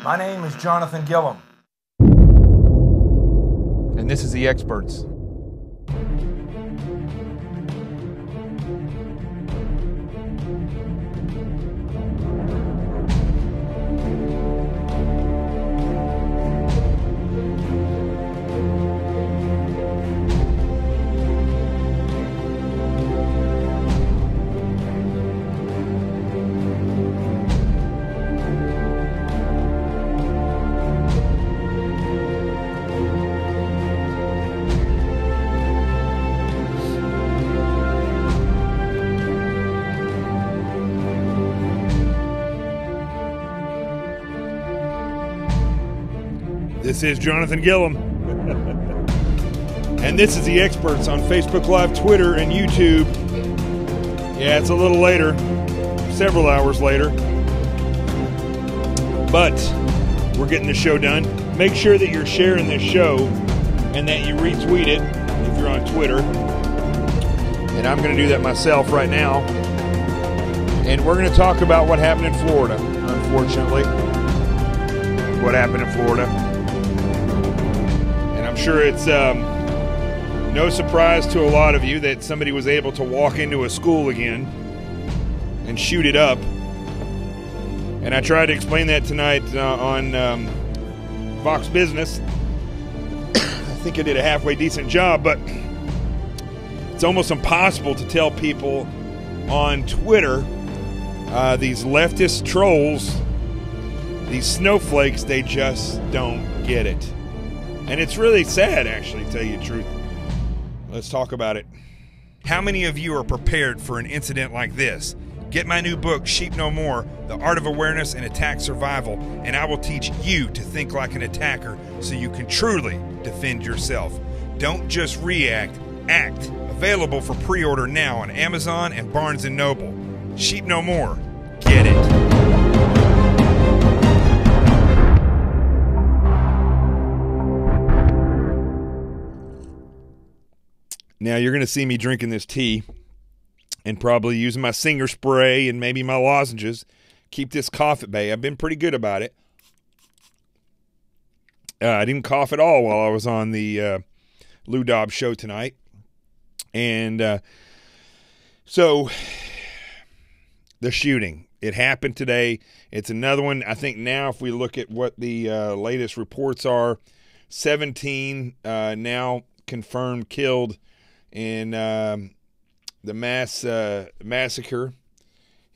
My name is Jonathan Gillum. And this is The Experts. This is Jonathan Gillum. And this is The Experts on Facebook Live, Twitter, and YouTube. Yeah, it's a little later, several hours later. But we're getting the show done. Make sure that you're sharing this show and that you retweet it if you're on Twitter. And I'm going to do that myself right now. And we're going to talk about what happened in Florida, unfortunately. What happened in Florida. I'm sure it's no surprise to a lot of you that somebody was able to walk into a school again and shoot it up. And I tried to explain that tonight on Fox Business. I think I did a halfway decent job, but it's almost impossible to tell people on Twitter, these leftist trolls, these snowflakes, they just don't get it. And it's really sad, actually, to tell you the truth. Let's talk about it. How many of you are prepared for an incident like this? Get my new book, Sheep No More, The Art of Awareness and Attack Survival, and I will teach you to think like an attacker so you can truly defend yourself. Don't just react, act. Available for pre-order now on Amazon and Barnes & Noble. Sheep No More. Get it. Now, you're going to see me drinking this tea and probably using my Singer spray and maybe my lozenges. Keep this cough at bay. I've been pretty good about it. I didn't cough at all while I was on the Lou Dobbs show tonight. And so the shooting, it happened today. It's another one. I think now if we look at what the latest reports are, 17 now confirmed killed in the massacre.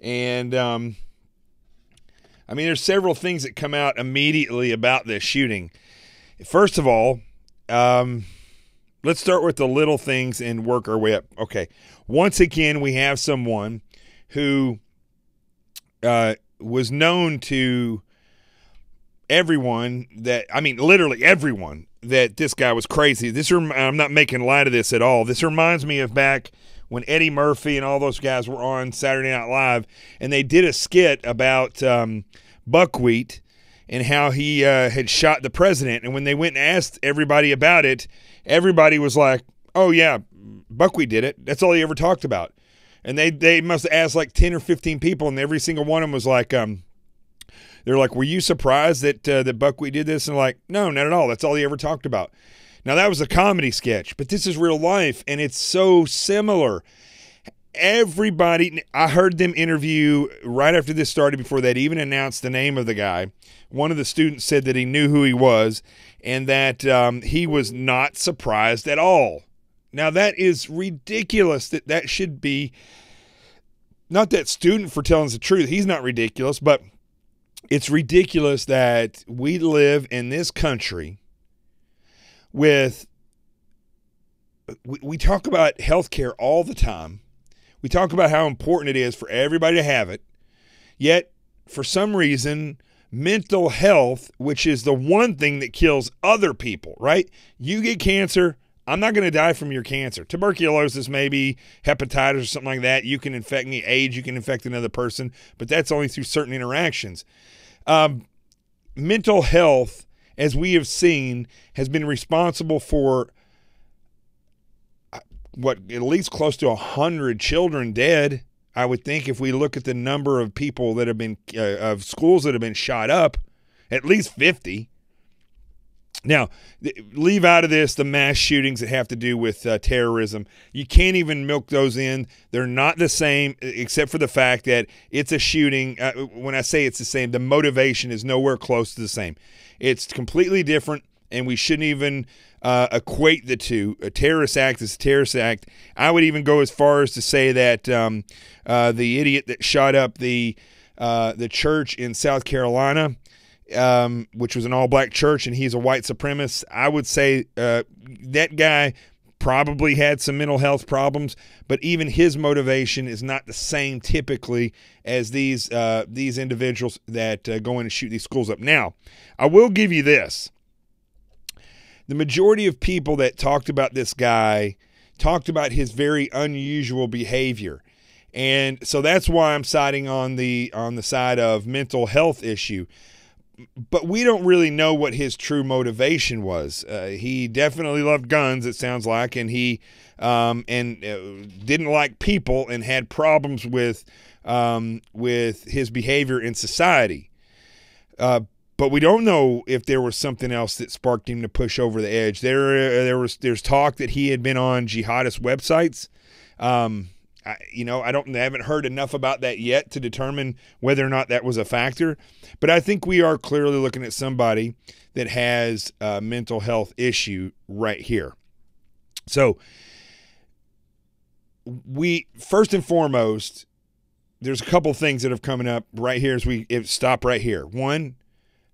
And I mean, there's several things that come out immediately about this shooting. First of all, let's start with the little things and work our way up. Okay, once again, we have someone who was known to everyone that, I mean, literally everyone, that this guy was crazy. I'm not making light of this at all. This reminds me of back when Eddie Murphy and all those guys were on Saturday Night Live, and they did a skit about Buckwheat and how he had shot the president. And when they went and asked everybody about it, everybody was like, oh, yeah, Buckwheat did it. That's all he ever talked about. And they must have asked like 10 or 15 people, and every single one of them was like, they're like, were you surprised that Buckwheat did this? And like, no, not at all. That's all he ever talked about. Now, that was a comedy sketch, but this is real life, and it's so similar. Everybody, I heard them interview right after this started, before they'd even announced the name of the guy. One of the students said that he knew who he was and that he was not surprised at all. Now, that is ridiculous. That should be, not that student for telling us the truth. He's not ridiculous, but it's ridiculous that we live in this country with, we talk about healthcare all the time. We talk about how important it is for everybody to have it. Yet, for some reason, mental health, which is the one thing that kills other people, right? You get cancer, I'm not going to die from your cancer. Tuberculosis, maybe hepatitis or something like that. You can infect me. AIDS, you can infect another person, but that's only through certain interactions. Mental health, as we have seen, has been responsible for what, at least close to 100 children dead. I would think, if we look at the number of people that have been, of schools that have been shot up, at least 50. Now, leave out of this the mass shootings that have to do with terrorism. You can't even milk those in. They're not the same, except for the fact that it's a shooting. When I say it's the same, the motivation is nowhere close to the same. It's completely different, and we shouldn't even equate the two. A terrorist act is a terrorist act. I would even go as far as to say that the idiot that shot up the church in South Carolina, which was an all-black church, and he's a white supremacist, I would say that guy probably had some mental health problems, but even his motivation is not the same typically as these individuals that go in and shoot these schools up. Now, I will give you this. The majority of people that talked about this guy talked about his very unusual behavior. And so that's why I'm siding on the side of mental health issue. But we don't really know what his true motivation was. He definitely loved guns, it sounds like, and he didn't like people and had problems with his behavior in society. But we don't know if there was something else that sparked him to push over the edge. There's talk that he had been on jihadist websites. I haven't heard enough about that yet to determine whether or not that was a factor. But I think we are clearly looking at somebody that has a mental health issue right here. So first and foremost, there's a couple things that have coming up right here as we stop right here. One,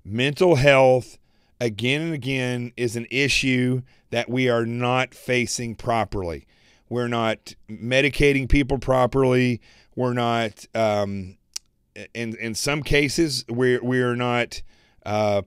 mental health, again and again, is an issue that we are not facing properly. We're not medicating people properly. We're not, in some cases, we're not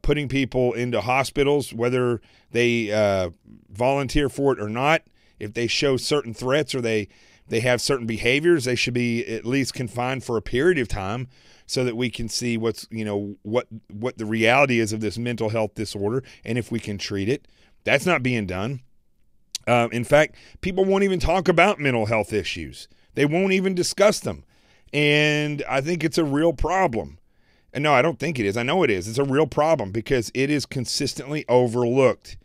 putting people into hospitals, whether they volunteer for it or not. If they show certain threats or they have certain behaviors, they should be at least confined for a period of time so that we can see what the reality is of this mental health disorder and if we can treat it. That's not being done. In fact, people won't even talk about mental health issues. They won't even discuss them. And I think it's a real problem. And no, I don't think it is. I know it is. It's a real problem because it is consistently overlooked.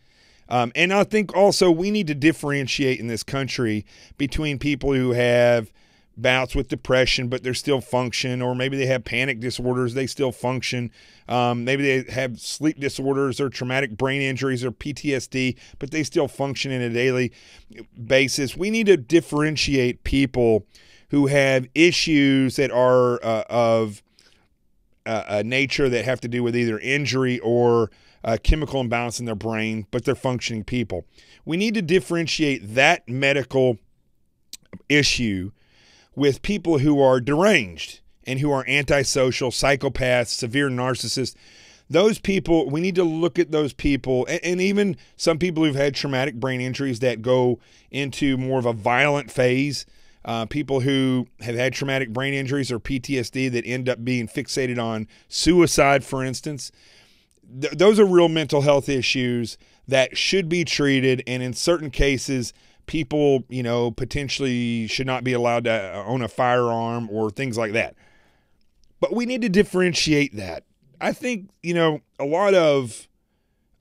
And I think also we need to differentiate in this country between people who have bouts with depression, but they're still function, or maybe they have panic disorders, they still function. Maybe they have sleep disorders or traumatic brain injuries or PTSD, but they still function in a daily basis. We need to differentiate people who have issues that are of a nature that have to do with either injury or chemical imbalance in their brain, but they're functioning people. We need to differentiate that medical issue with people who are deranged and who are antisocial, psychopaths, severe narcissists. Those people, we need to look at those people, and even some people who've had traumatic brain injuries that go into more of a violent phase, people who have had traumatic brain injuries or PTSD that end up being fixated on suicide, for instance. Those are real mental health issues that should be treated, and in certain cases, people, potentially should not be allowed to own a firearm or things like that. But we need to differentiate that. I think, a lot of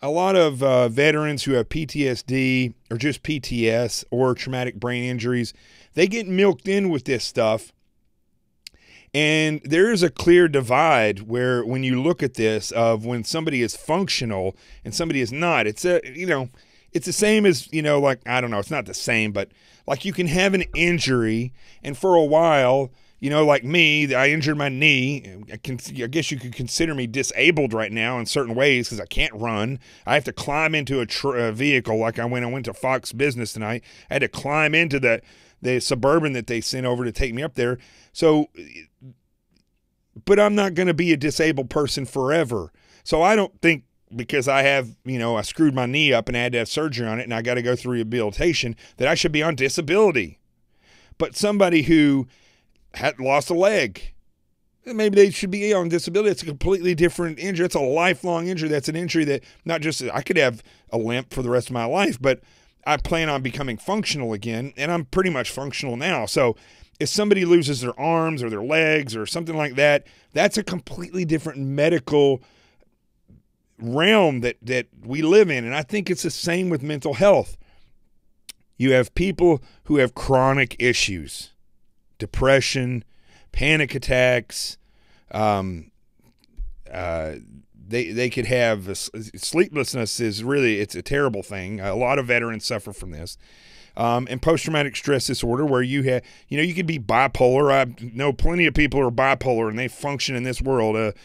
veterans who have PTSD or just PTS or traumatic brain injuries, they get milked in with this stuff. And there is a clear divide where when you look at this of when somebody is functional and somebody is not, it's the same as, I don't know, it's not the same, but like you can have an injury and for a while, like me, I injured my knee. I guess you could consider me disabled right now in certain ways because I can't run. I have to climb into a vehicle like I went to Fox Business tonight. I had to climb into the Suburban that they sent over to take me up there. So, but I'm not going to be a disabled person forever. So I don't think because I have, I screwed my knee up and I had to have surgery on it and I got to go through rehabilitation that I should be on disability. But somebody who had lost a leg, maybe they should be on disability. It's a completely different injury. It's a lifelong injury. That's an injury that not just I could have a limp for the rest of my life, but I plan on becoming functional again, and I'm pretty much functional now. So if somebody loses their arms or their legs or something like that, that's a completely different medical realm that we live in. And I think it's the same with mental health. You have people who have chronic issues, depression, panic attacks. They could have sleeplessness is really, it's a terrible thing. A lot of veterans suffer from this. And post-traumatic stress disorder, where you have, you could be bipolar. I know plenty of people who are bipolar and they function in this world.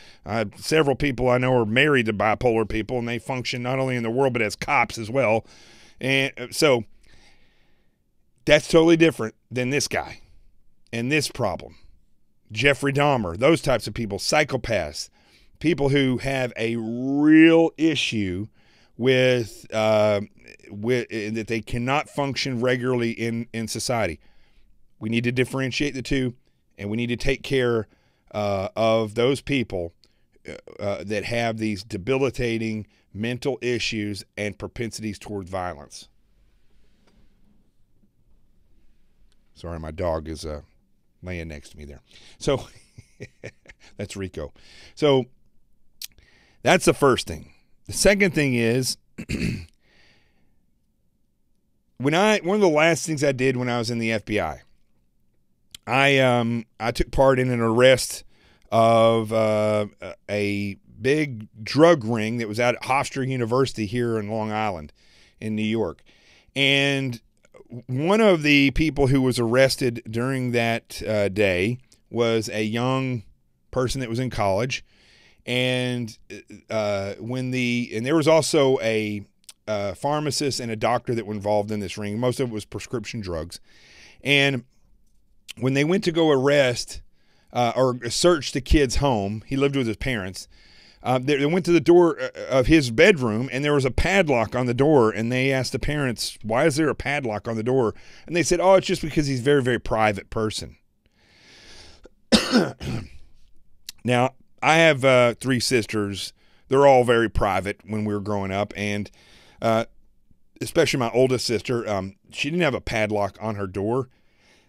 Several people I know are married to bipolar people, and they function not only in the world but as cops as well. And so that's totally different than this guy and this problem. Jeffrey Dahmer, those types of people, psychopaths, people who have a real issue with that they cannot function regularly in society. We need to differentiate the two, and we need to take care of those people that have these debilitating mental issues and propensities toward violence. Sorry, my dog is laying next to me there. So that's Rico. So that's the first thing. The second thing is one of the last things I did when I was in the FBI, I took part in an arrest of a big drug ring that was out at Hofstra University here in Long Island in New York. And one of the people who was arrested during that day was a young person that was in college. And there was also a pharmacist and a doctor that were involved in this ring. Most of it was prescription drugs. And when they went to go arrest or search the kid's home, he lived with his parents. They went to the door of his bedroom, and there was a padlock on the door. And they asked the parents, "Why is there a padlock on the door?" And they said, "Oh, it's just because he's a very, very private person." Now, I have 3 sisters. They're all very private when we were growing up, and especially my oldest sister, she didn't have a padlock on her door.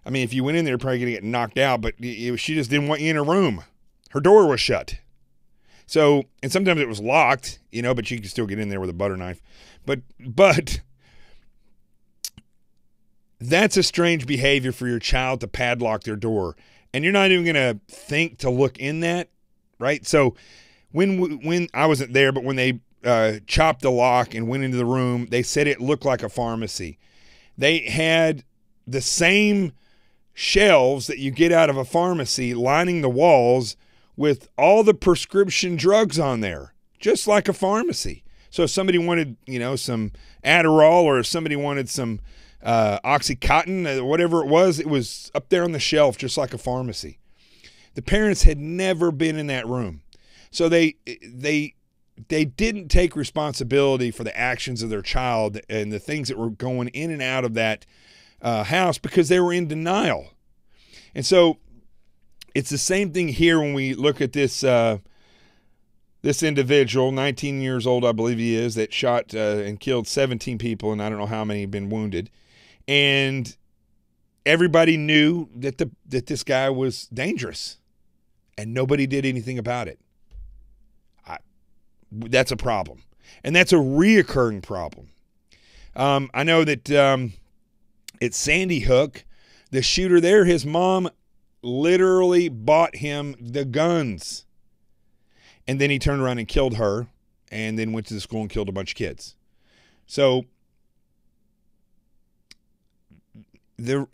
I mean, if you went in there, you're probably going to get knocked out, but she just didn't want you in her room. Her door was shut. So, and sometimes it was locked, but you could still get in there with a butter knife. But that's a strange behavior for your child to padlock their door. And you're not even going to think to look in that, right? So when I wasn't there, but when they chopped the lock and went into the room, they said it looked like a pharmacy. They had the same shelves that you get out of a pharmacy lining the walls with all the prescription drugs on there, just like a pharmacy. So if somebody wanted, some Adderall, or if somebody wanted some Oxycontin, whatever it was up there on the shelf, just like a pharmacy. The parents had never been in that room. So they didn't take responsibility for the actions of their child and the things that were going in and out of that house, because they were in denial. And so it's the same thing here when we look at this this individual, 19 years old, I believe he is, that shot and killed 17 people, and I don't know how many have been wounded. And everybody knew that this guy was dangerous, and nobody did anything about it. That's a problem, and that's a reoccurring problem. I know that at Sandy Hook, the shooter there, his mom literally bought him the guns, and then he turned around and killed her, and then went to the school and killed a bunch of kids. So the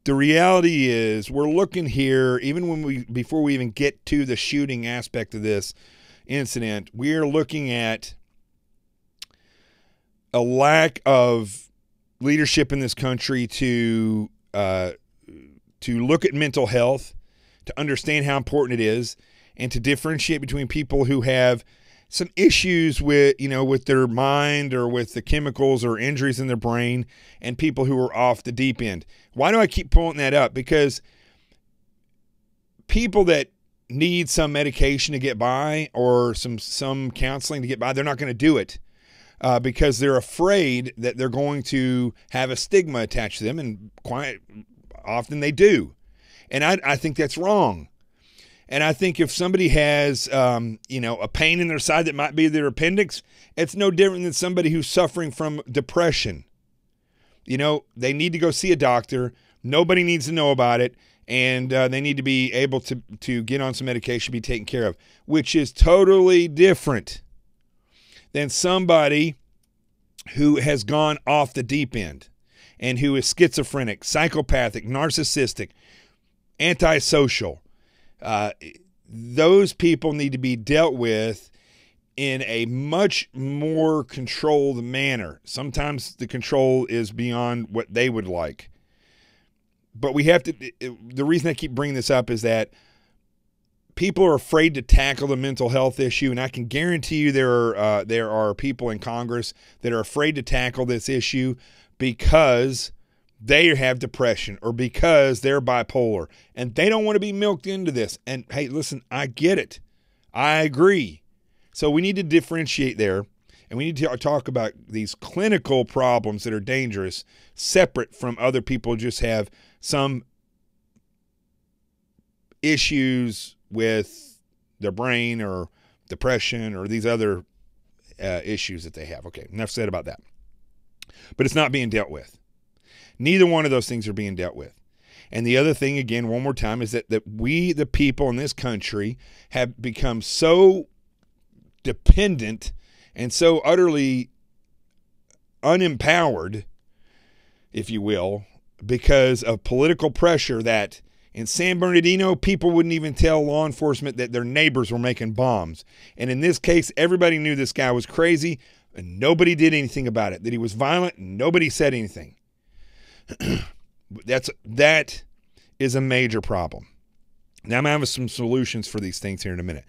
reality is, we're looking here, even before we even get to the shooting aspect of this incident, we are looking at a lack of leadership in this country to look at mental health, to understand how important it is, and to differentiate between people who have some issues with, with their mind or with the chemicals or injuries in their brain, and people who are off the deep end. Why do I keep pulling that up? Because people that need some medication to get by, or some counseling to get by, they're not going to do it because they're afraid that they're going to have a stigma attached to them, and quite often they do. And I think that's wrong. And I think if somebody has, a pain in their side that might be their appendix, it's no different than somebody who's suffering from depression. They need to go see a doctor. Nobody needs to know about it. And they need to be able to get on some medication, be taken care of, which is totally different than somebody who has gone off the deep end and who is schizophrenic, psychopathic, narcissistic, antisocial. Those people need to be dealt with in a much more controlled manner. Sometimes the control is beyond what they would like. But we have to, the reason I keep bringing this up is that people are afraid to tackle the mental health issue, and I can guarantee you there are people in Congress that are afraid to tackle this issue because they have depression or because they're bipolar, and they don't want to be milked into this. And hey, listen, I get it. I agree. So we need to differentiate there, and we need to talk about these clinical problems that are dangerous, separate from other people who just have some issues with their brain or depression or these other issues that they have. Okay, enough said about that. But it's not being dealt with. Neither one of those things are being dealt with. And the other thing, again, one more time, is that we, the people in this country, have become so dependent and so utterly unempowered, if you will, because of political pressure that in San Bernardino, people wouldn't even tell law enforcement that their neighbors were making bombs. And in this case, everybody knew this guy was crazy, and nobody did anything about it. That he was violent, and nobody said anything. That is a major problem. Now I'm going to have some solutions for these things here in a minute.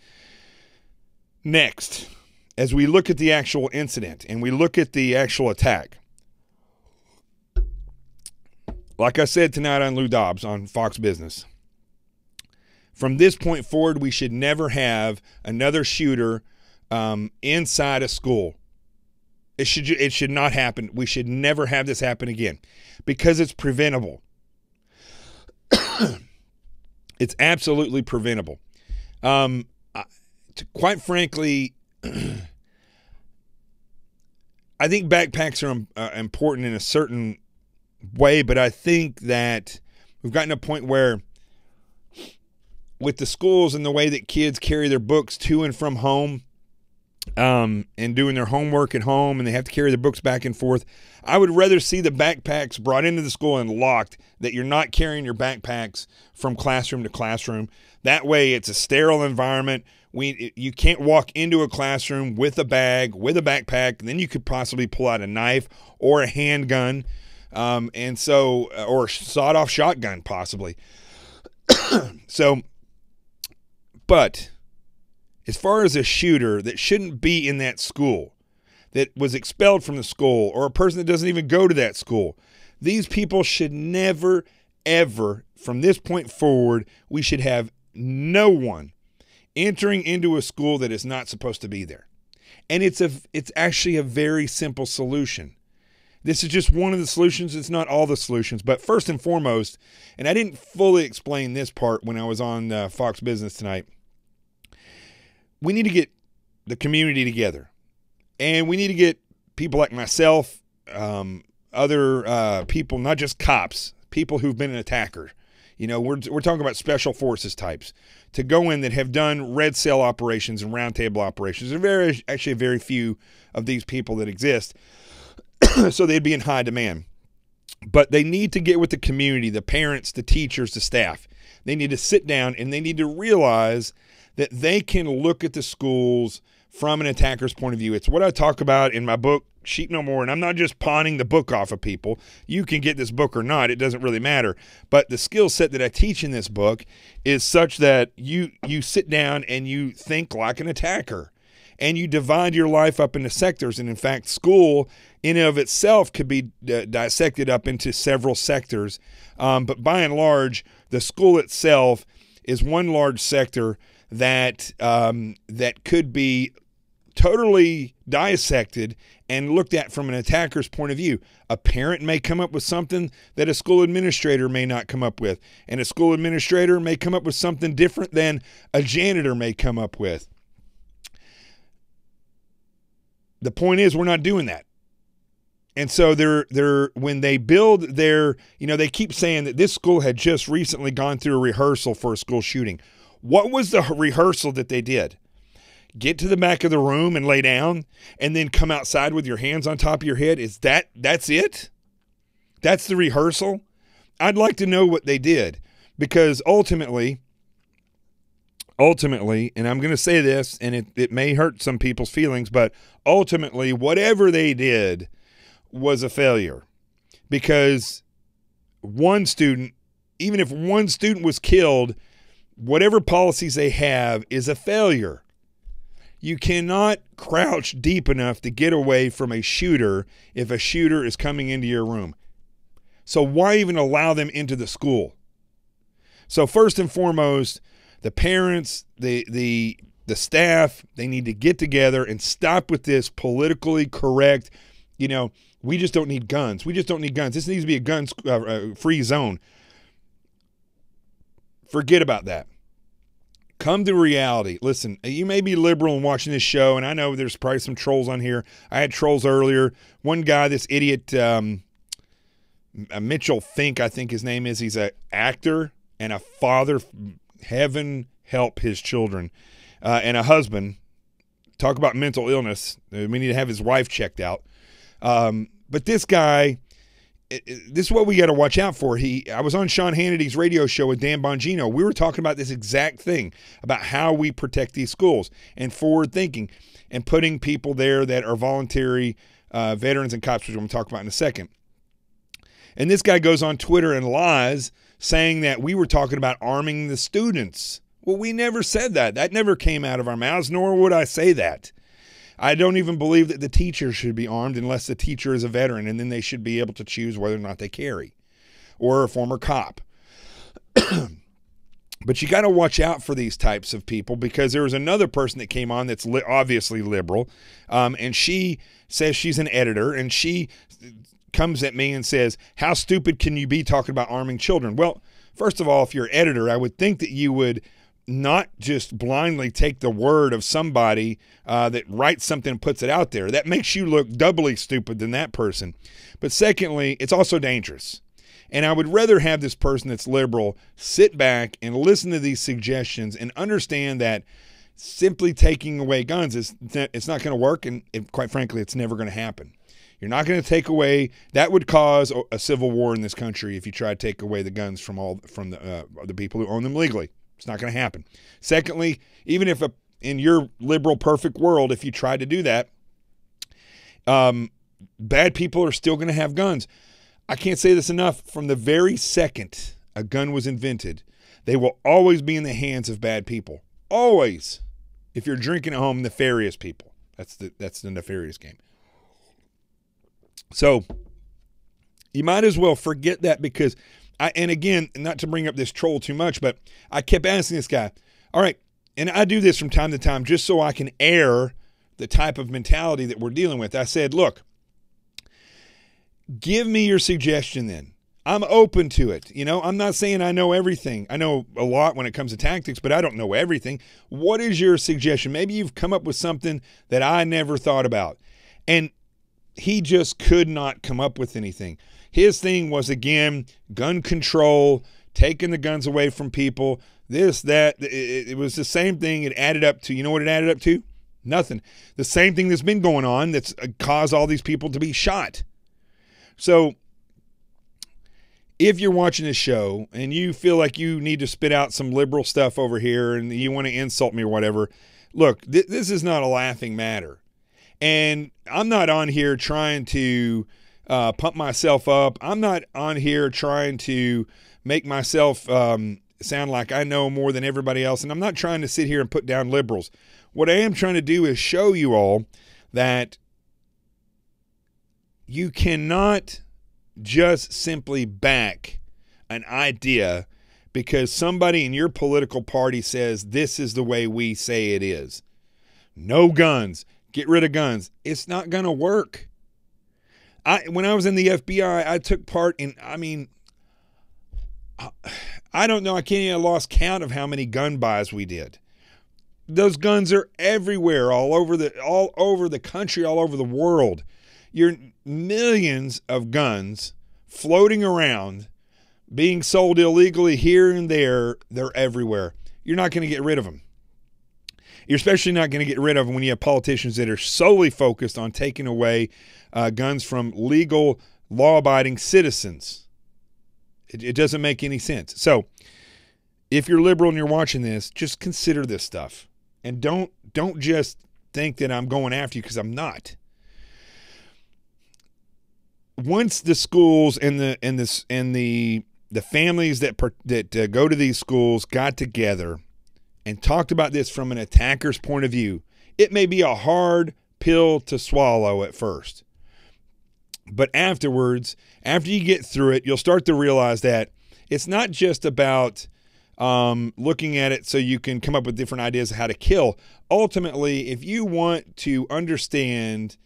Next, as we look at the actual incident and we look at the actual attack, like I said tonight on Lou Dobbs on Fox Business, from this point forward, we should never have another shooter inside a school. It should not happen. We should never have this happen again because it's preventable. It's absolutely preventable. Quite frankly, I think backpacks are important in a certain way, but I think that we've gotten to a point where with the schools and the way that kids carry their books to and from home, and doing their homework at home, and they have to carry their books back and forth, I would rather see the backpacks brought into the school and locked, that you're not carrying your backpacks from classroom to classroom. That way it's a sterile environment. You can't walk into a classroom with a bag, with a backpack, and then you could possibly pull out a knife or a handgun, or a sawed-off shotgun possibly. But as far as a shooter that shouldn't be in that school, that was expelled from the school, or a person that doesn't even go to that school, these people should never, ever, from this point forward, we should have no one entering into a school that is not supposed to be there. And it's actually a very simple solution. This is just one of the solutions. It's not all the solutions. But first and foremost, and I didn't fully explain this part when I was on Fox Business tonight, we need to get the community together. And we need to get people like myself, other people, not just cops, people who've been an attacker. You know, we're talking about special forces types to go in that have done red cell operations and roundtable operations. There are actually very few of these people that exist, so they'd be in high demand. But they need to get with the community, the parents, the teachers, the staff. They need to sit down and they need to realize that they can look at the schools from an attacker's point of view. It's what I talk about in my book, Sheep No More, and I'm not just pawning the book off of people. You can get this book or not. It doesn't really matter. But the skill set that I teach in this book is such that you sit down and you think like an attacker, and you divide your life up into sectors. And in fact, school in and of itself could be dissected up into several sectors. But by and large, the school itself is one large sector that could be totally dissected and looked at from an attacker's point of view. A parent may come up with something that a school administrator may not come up with, and a school administrator may come up with something different than a janitor may come up with. The point is, we're not doing that. And so when they build their, they keep saying that this school had just recently gone through a rehearsal for a school shooting. What was the rehearsal that they did? Get to the back of the room and lay down and then come outside with your hands on top of your head? That's it? That's the rehearsal? I'd like to know what they did, because ultimately, and I'm going to say this, and it may hurt some people's feelings, but ultimately, whatever they did was a failure, because one student, even if one student was killed, whatever policies they have is a failure. You cannot crouch deep enough to get away from a shooter if a shooter is coming into your room. So why even allow them into the school? So first and foremost, the parents, the staff, they need to get together and stop with this politically correct, we just don't need guns. We just don't need guns. This needs to be a gun-free zone. Forget about that. Come to reality. Listen, you may be liberal in watching this show, and I know there's probably some trolls on here. I had trolls earlier. One guy, this idiot, Mitchell Fink, I think his name is. He's an actor and a father. Heaven help his children. And a husband. Talk about mental illness. We need to have his wife checked out. But this guy, this is what we got to watch out for. I was on Sean Hannity's radio show with Dan Bongino. We were talking about this exact thing, about how we protect these schools and forward thinking and putting people there that are voluntary veterans and cops, which I'm going to talk about in a second. And this guy goes on Twitter and lies, saying that we were talking about arming the students. Well, we never said that. That never came out of our mouths, nor would I say that. I don't even believe that the teacher should be armed unless the teacher is a veteran, and then they should be able to choose whether or not they carry, or a former cop. But you got to watch out for these types of people, because there was another person that came on that's obviously liberal, and she says she's an editor, and she comes at me and says, how stupid can you be talking about arming children? Well, first of all, if you're an editor, I would think that you would not just blindly take the word of somebody that writes something and puts it out there. That makes you look doubly stupid than that person. But secondly, it's also dangerous. And I would rather have this person that's liberal sit back and listen to these suggestions and understand that simply taking away guns it's not going to work, and quite frankly, it's never going to happen. You're not going to take away. That would cause a civil war in this country if you try to take away the guns from the people who own them legally. It's not going to happen. Secondly, even if in your liberal perfect world, if you tried to do that, bad people are still going to have guns. I can't say this enough. From the very second a gun was invented, they will always be in the hands of bad people. Always. If you're drinking at home, nefarious people. That's the nefarious game. So you might as well forget that, because and again, not to bring up this troll too much, but I kept asking this guy, all right, and I do this from time to time just so I can air the type of mentality that we're dealing with. I said, look, give me your suggestion then. I'm open to it. I'm not saying I know everything. I know a lot when it comes to tactics, but I don't know everything. What is your suggestion? Maybe you've come up with something that I never thought about. And he just could not come up with anything. His thing was, again, gun control, taking the guns away from people, this, that. It was the same thing. It added up to, you know what it added up to? Nothing. The same thing that's been going on that's caused all these people to be shot. So if you're watching this show and you feel like you need to spit out some liberal stuff over here and you want to insult me or whatever, look, this is not a laughing matter. And I'm not on here trying to pump myself up. I'm not on here trying to make myself sound like I know more than everybody else. And I'm not trying to sit here and put down liberals. What I am trying to do is show you all that you cannot just simply back an idea because somebody in your political party says this is the way we say it is. No guns. get rid of guns. It's not going to work. When I was in the FBI, I took part in, I don't know. I can't even lost count of how many gun buys we did. Those guns are everywhere, all over the country, all over the world. You're millions of guns floating around, being sold illegally here and there. They're everywhere. You're not going to get rid of them. You're especially not going to get rid of them when you have politicians that are solely focused on taking away guns from legal, law-abiding citizens. It doesn't make any sense. So if you're liberal and you're watching this, just consider this stuff. And don't just think that I'm going after you, because I'm not. Once the schools and the families that go to these schools got together and talked about this from an attacker's point of view, it may be a hard pill to swallow at first. But afterwards, after you get through it, you'll start to realize that it's not just about looking at it so you can come up with different ideas of how to kill. Ultimately, if you want to understand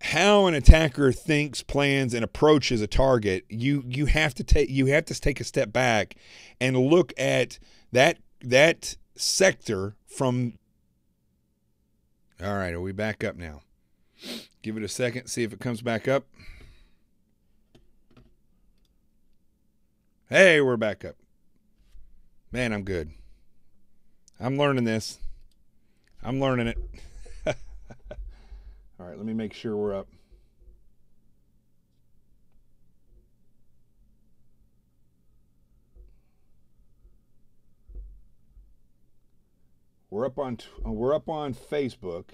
how an attacker thinks, plans, and approaches a target, you have to take a step back and look at that sector from. All right, are we back up now? Give it a second, see if it comes back up. Hey, we're back up. Man, I'm good. I'm learning this. I'm learning it. All right, let me make sure we're up. We're up on Facebook.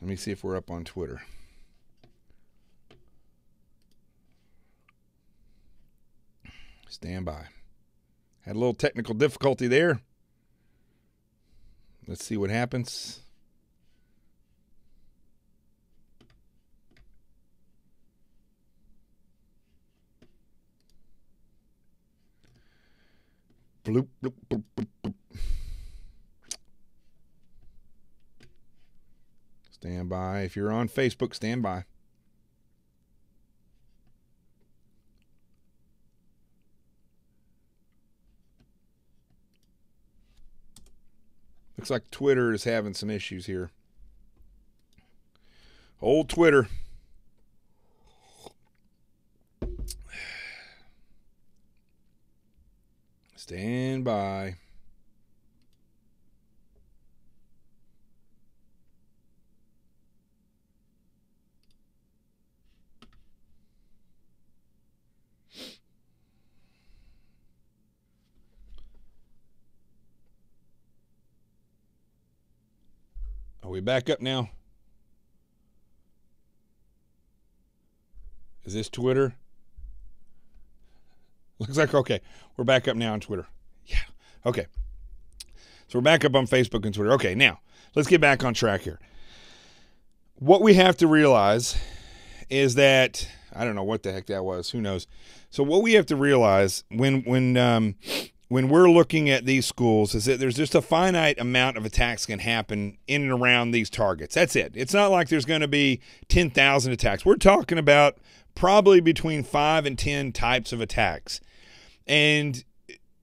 Let me see if we're up on Twitter. Stand by. Had a little technical difficulty there. Let's see what happens. Bloop, bloop, bloop, bloop, bloop. Stand by. If you're on Facebook, stand by. Looks like Twitter is having some issues here. Old Twitter. Stand by. Are we back up now? Is this Twitter? Looks like, okay, we're back up now on Twitter. Yeah, okay. So we're back up on Facebook and Twitter. Okay, now, let's get back on track here. What we have to realize is that, I don't know what the heck that was, who knows. So what we have to realize when we're looking at these schools is that there's just a finite amount of attacks can happen in and around these targets. That's it. It's not like there's going to be 10,000 attacks. We're talking about probably between 5 and 10 types of attacks. And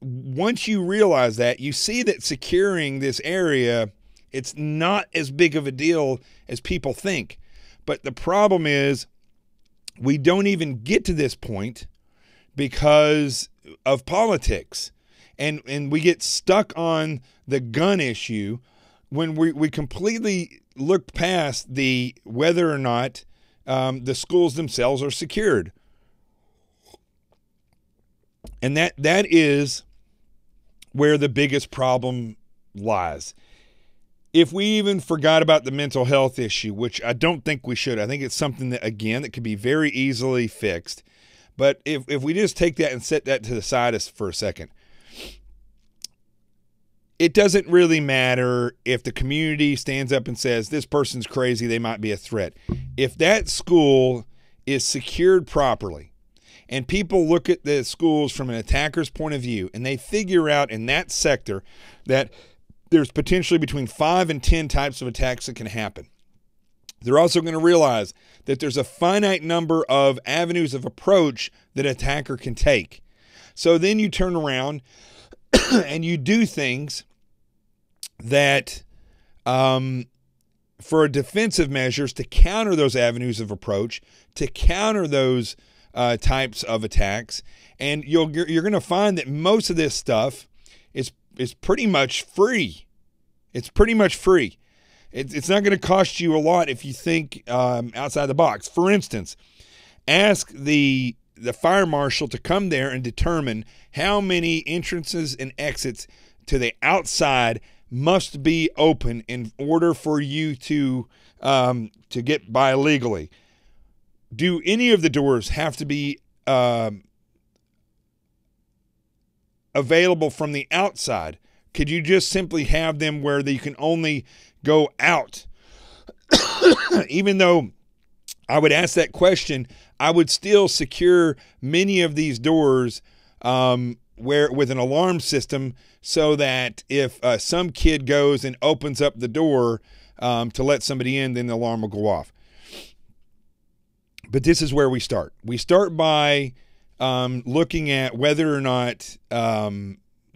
once you realize that, you see that securing this area, it's not as big of a deal as people think. But the problem is we don't even get to this point because of politics. And we get stuck on the gun issue when we completely look past the whether or not the schools themselves are secured. And that is where the biggest problem lies. If we even forgot about the mental health issue, which I don't think we should, I think it's something that, again, that could be very easily fixed. But if we just take that and set that to the side for a second, it doesn't really matter if the community stands up and says, this person's crazy, they might be a threat. If that school is secured properly, and people look at the schools from an attacker's point of view, and they figure out in that sector that there's potentially between 5 and 10 types of attacks that can happen. They're also going to realize that there's a finite number of avenues of approach that an attacker can take. So then you turn around and you do things that for defensive measures to counter those avenues of approach, to counter those types of attacks. And you're going to find that most of this stuff is pretty much free. It's pretty much free. It's not going to cost you a lot if you think outside the box. For instance, ask the fire marshal to come there and determine how many entrances and exits to the outside must be open in order for you to get by legally. Do any of the doors have to be available from the outside? Could you just simply have them where you can only go out? Even though I would ask that question, I would still secure many of these doors where with an alarm system, so that if some kid goes and opens up the door to let somebody in, then the alarm will go off. But this is where we start. We start by looking at whether or not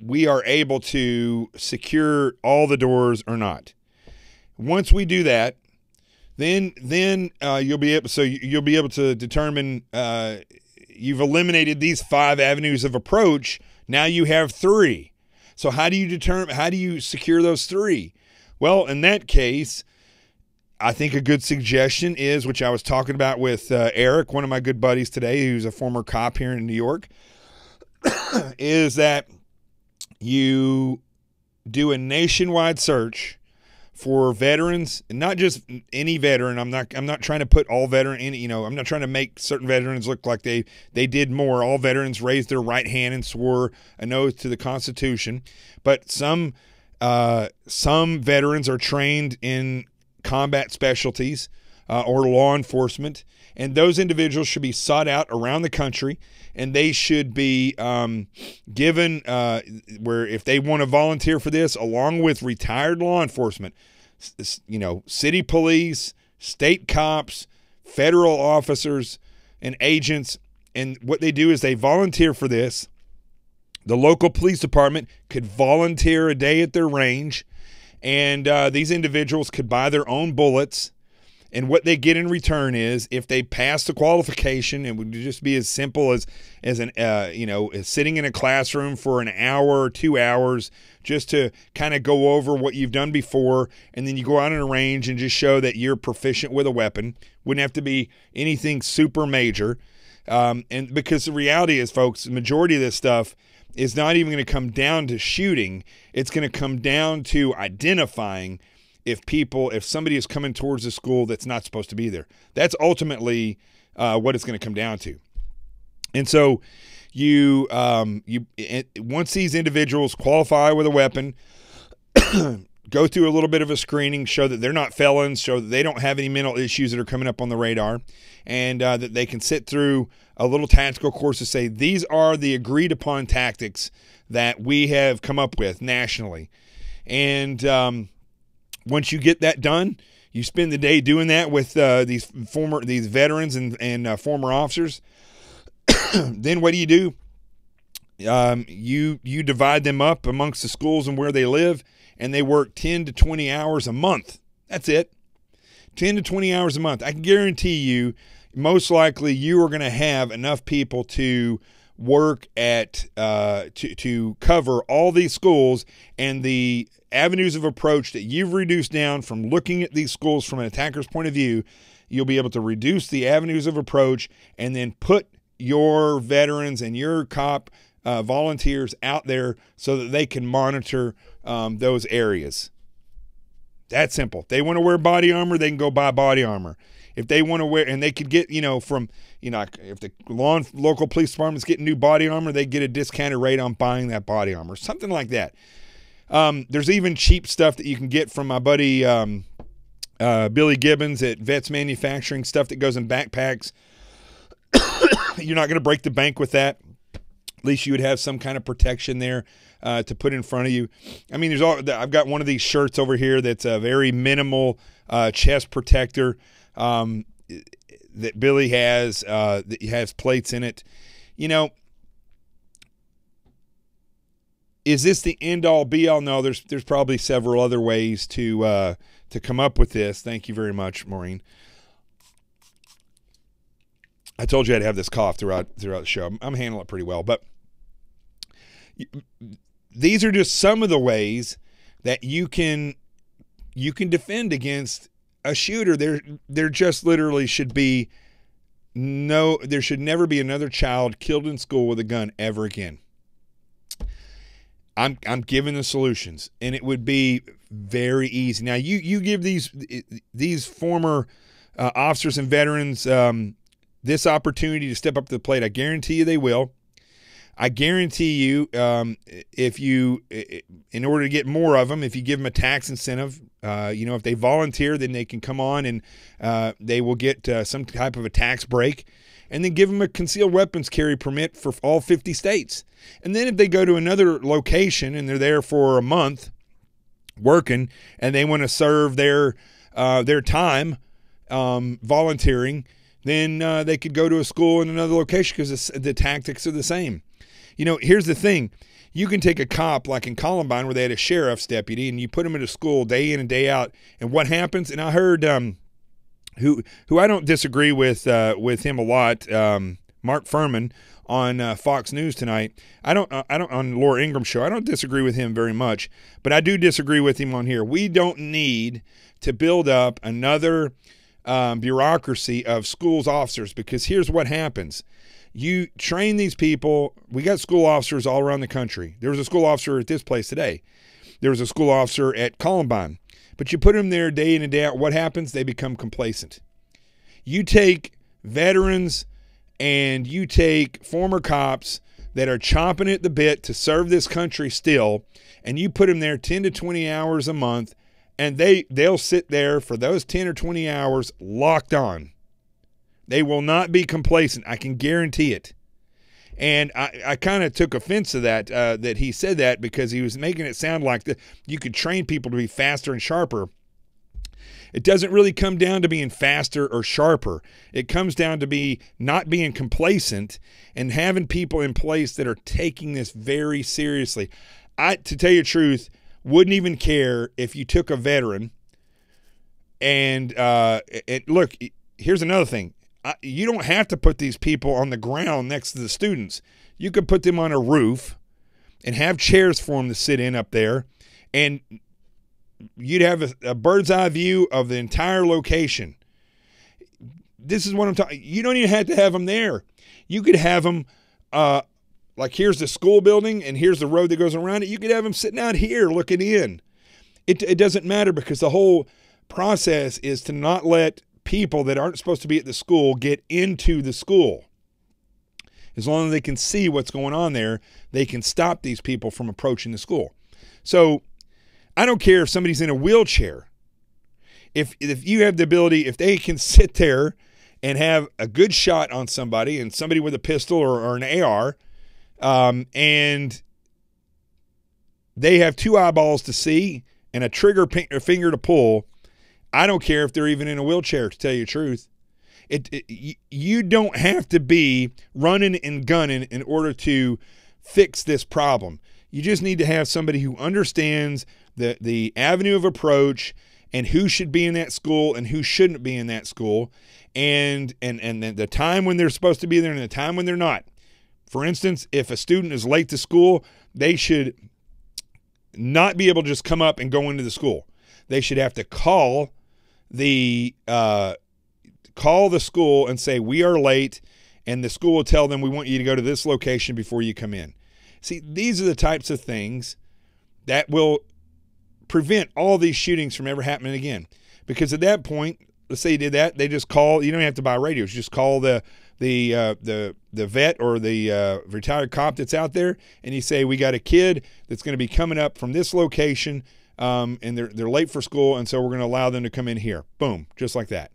we are able to secure all the doors or not. Once we do that, then you'll be able to determine you've eliminated these 5 avenues of approach. Now you have 3. So how do you secure those 3? Well, in that case, I think a good suggestion is, which I was talking about with Eric, one of my good buddies today, who's a former cop here in New York, is that you do a nationwide search for veterans, and not just any veteran. I'm not trying to put all veteran in, I'm not trying to make certain veterans look like they did more. All veterans raised their right hand and swore an oath to the Constitution. But some veterans are trained in combat specialties or law enforcement, and those individuals should be sought out around the country, and they should be given where if they want to volunteer for this, along with retired law enforcement, city police, state cops, federal officers, and agents. And what they do is they volunteer for this. The local police department could volunteer a day at their range, and these individuals could buy their own bullets. And what they get in return is, if they pass the qualification, it would just be as simple as sitting in a classroom for an hour or 2 hours just to kind of go over what you've done before, and then you go out on a range and just show that you're proficient with a weapon. Wouldn't have to be anything super major. And because the reality is, folks, the majority of this stuff is not even going to come down to shooting. It's going to come down to identifying if somebody is coming towards the school that's not supposed to be there. That's ultimately what it's going to come down to. And so once these individuals qualify with a weapon, go through a little bit of a screening, show that they're not felons, show that they don't have any mental issues that are coming up on the radar, and that they can sit through a little tactical course to say, these are the agreed upon tactics that we have come up with nationally. And once you get that done, you spend the day doing that with these veterans and former officers. Then what do? You divide them up amongst the schools and where they live, and they work 10 to 20 hours a month. That's it. 10 to 20 hours a month. I can guarantee you, most likely you are going to have enough people to work at to cover all these schools, and the avenues of approach that you've reduced down from looking at these schools from an attacker's point of view. You'll be able to reduce the avenues of approach and then put your veterans and your cop volunteers out there so that they can monitor those areas. That's simple. If they want to wear body armor, they can go buy body armor. If they want to wear, and they could get, if the local police department's getting new body armor, they get a discounted rate on buying that body armor, something like that. There's even cheap stuff that you can get from my buddy Billy Gibbons at Vets Manufacturing, stuff that goes in backpacks. You're not going to break the bank with that. At least you would have some kind of protection there to put in front of you. I mean, I've got one of these shirts over here that's a very minimal chest protector that Billy has that has plates in it. You know, is this the end all be all? No, there's probably several other ways to come up with this. Thank you very much, Maureen. I told you I'd have this cough throughout the show. I'm handling it pretty well, but these are just some of the ways that you can defend against a shooter. There just literally should be there should never be another child killed in school with a gun ever again. I'm giving the solutions, and it would be very easy. Now you give these former officers and veterans this opportunity to step up to the plate. I guarantee you they will. I guarantee you, in order to get more of them, if you give them a tax incentive, if they volunteer, then they can come on and they will get some type of a tax break, and then give them a concealed weapons carry permit for all 50 states. And then if they go to another location and they're there for a month working and they want to serve their time volunteering, then they could go to a school in another location because the tactics are the same. You know, here's the thing. You can take a cop like in Columbine where they had a sheriff's deputy and you put him in a school day in and day out. And what happens? And I heard who I don't disagree with him a lot, Mark Furman on Fox News tonight. I don't on Laura Ingraham's show. I don't disagree with him very much, but I do disagree with him on here. We don't need to build up another bureaucracy of schools officers, because here's what happens. You train these people. We got school officers all around the country. There was a school officer at this place today. There was a school officer at Columbine. But you put them there day in and day out. What happens? They become complacent. You take veterans and you take former cops that are chomping at the bit to serve this country still, and you put them there 10 to 20 hours a month, and they'll sit there for those 10 or 20 hours locked on. They will not be complacent. I can guarantee it. And I kind of took offense to that, that he said that, because he was making it sound like you could train people to be faster and sharper. It doesn't really come down to being faster or sharper. It comes down to not being complacent and having people in place that are taking this very seriously. To tell you the truth, wouldn't even care if you took a veteran and look, here's another thing. You don't have to put these people on the ground next to the students. You could put them on a roof and have chairs for them to sit in up there, and you'd have a bird's eye view of the entire location. This is what I'm talking. You don't even have to have them there. You could have them like here's the school building and here's the road that goes around it. You could have them sitting out here looking in. It doesn't matter, because the whole process is to not let people that aren't supposed to be at the school get into the school. As long as they can see what's going on there, they can stop these people from approaching the school. So I don't care if somebody's in a wheelchair. If you have the ability, if they can sit there and have a good shot on somebody, and somebody with a pistol or an AR, and they have two eyeballs to see and a trigger finger to pull, I don't care if they're even in a wheelchair, to tell you the truth. You don't have to be running and gunning in order to fix this problem. You just need to have somebody who understands the avenue of approach and who should be in that school and who shouldn't be in that school, and the time when they're supposed to be there and the time when they're not. For instance, if a student is late to school, they should not be able to just come up and go into the school. They should have to call the school and say, we are late, and the school will tell them, we want you to go to this location before you come in. See, these are the types of things that will prevent all these shootings from ever happening again. Because at that point, let's say you did that, they just call. You don't have to buy radios. Just call the vet or the retired cop that's out there, and you say, we got a kid that's going to be coming up from this location, and they're late for school, and so we're going to allow them to come in here. Boom, just like that.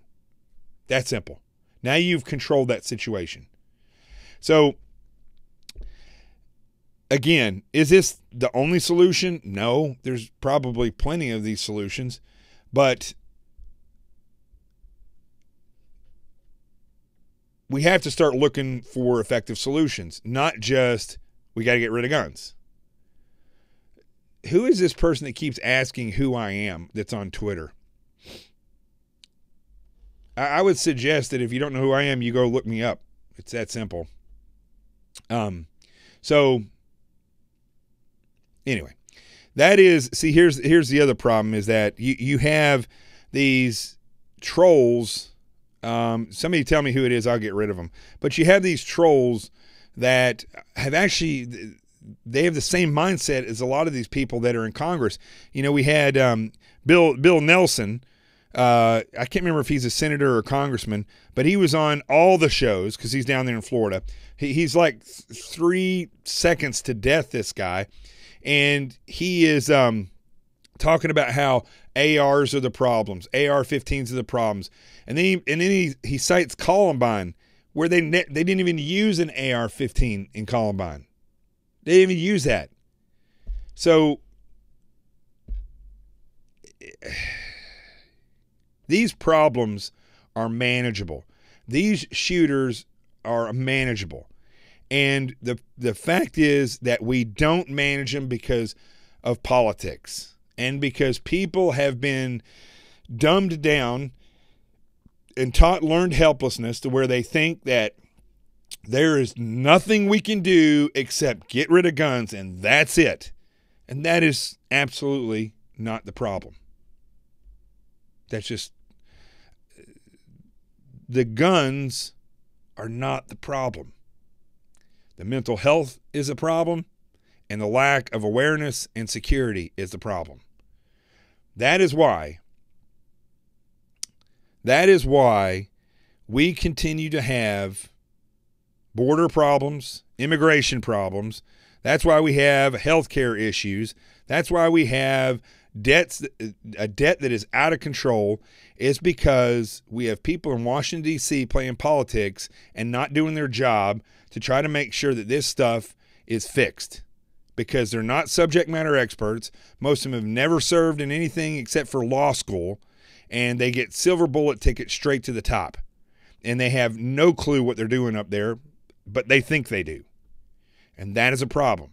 That simple. Now you've controlled that situation. So again, is this the only solution? No, there's probably plenty of these solutions, but we have to start looking for effective solutions, not just we got to get rid of guns. Who is this person that keeps asking who I am that's on Twitter? I would suggest that if you don't know who I am, you go look me up. It's that simple. So anyway, that is, see, here's the other problem is that you have these trolls. Somebody tell me who it is, I'll get rid of them. But you have these trolls that have actually, they have the same mindset as a lot of these people that are in Congress. You know, we had Bill Nelson. I can't remember if he's a senator or a congressman, but he was on all the shows because he's down there in Florida. He's like 3 seconds to death, this guy. And he is talking about how ARs are the problems, AR-15s are the problems. And then he cites Columbine, where they didn't even use an AR-15 in Columbine. They didn't even use that. So these problems are manageable. These shooters are manageable. And the fact is that we don't manage them because of politics and because people have been dumbed down and learned helplessness to where they think that there is nothing we can do except get rid of guns and that's it. And that is absolutely not the problem. That's just, the guns are not the problem. The mental health is a problem, and the lack of awareness and security is the problem. That is why we continue to have border problems, immigration problems. That's why we have healthcare issues. That's why we have a debt that is out of control. Is because we have people in Washington, D.C. playing politics and not doing their job to try to make sure that this stuff is fixed, because they're not subject matter experts. Most of them have never served in anything except for law school, and they get silver bullet tickets straight to the top, and they have no clue what they're doing up there, but they think they do, and that is a problem.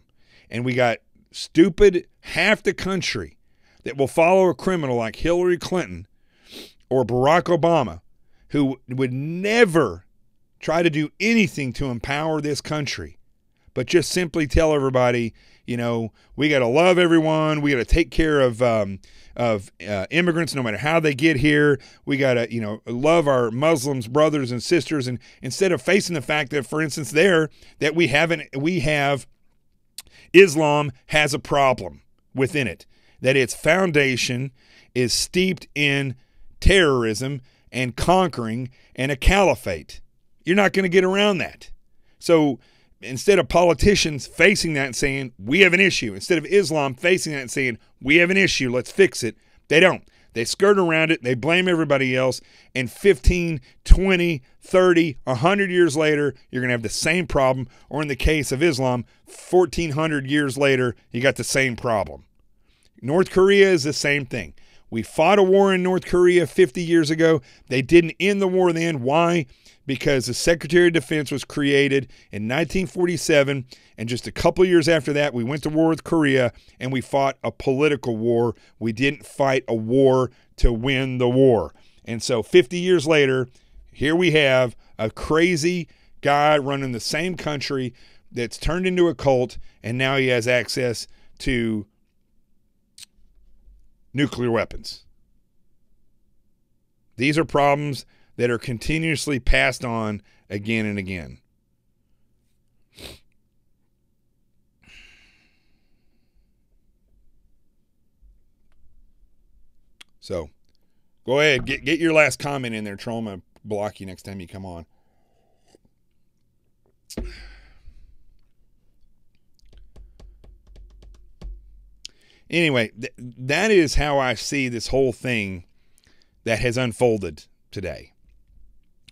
And we got stupid half the country that will follow a criminal like Hillary Clinton or Barack Obama, who would never try to do anything to empower this country, but just simply tell everybody, you know, we got to love everyone. We got to take care of immigrants no matter how they get here. We got to, you know, love our Muslims, brothers and sisters. And instead of facing the fact that, for instance, that we have Islam has a problem within it, that its foundation is steeped in terrorism and conquering and a caliphate. You're not going to get around that. So instead of politicians facing that and saying, we have an issue, instead of Islam facing that and saying, we have an issue, let's fix it, they don't. They skirt around it, they blame everybody else, and 15, 20, 30, 100 years later, you're going to have the same problem, or in the case of Islam, 1,400 years later, you got the same problem. North Korea is the same thing. We fought a war in North Korea 50 years ago. They didn't end the war then. Why? Because the Secretary of Defense was created in 1947, and just a couple of years after that, we went to war with Korea, and we fought a political war. We didn't fight a war to win the war. And so 50 years later, here we have a crazy guy running the same country that's turned into a cult, and now he has access to nuclear weapons. These are problems that are continuously passed on again and again. So, go ahead, get your last comment in there, Troll. I'm going to block you next time you come on. Anyway, that is how I see this whole thing that has unfolded today.